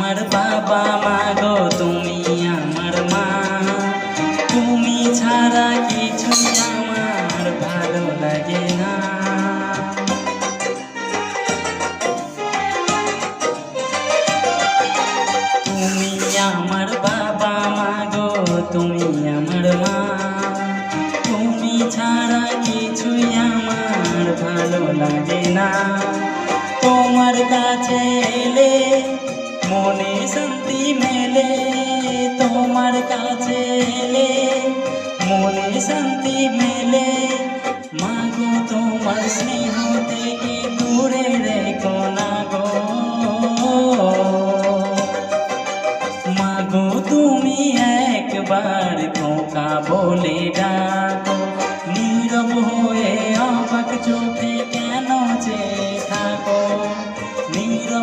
আমার বাবা মা গো তুমি আমার মা, তুমি ছাড়া কিছুই আমার ভালো লাগে না। তুমি আমার বাবা মা গো তুমি আমার মা, তুমি ছাড়া কিছুই আমার ভালো লাগে না। তোমার কাছে এলে মনে শান্তি মেলে, তোমার কাছে এলে মনে শান্তি মেলে। মাগো তোমার স্নেহ থেকে দূরে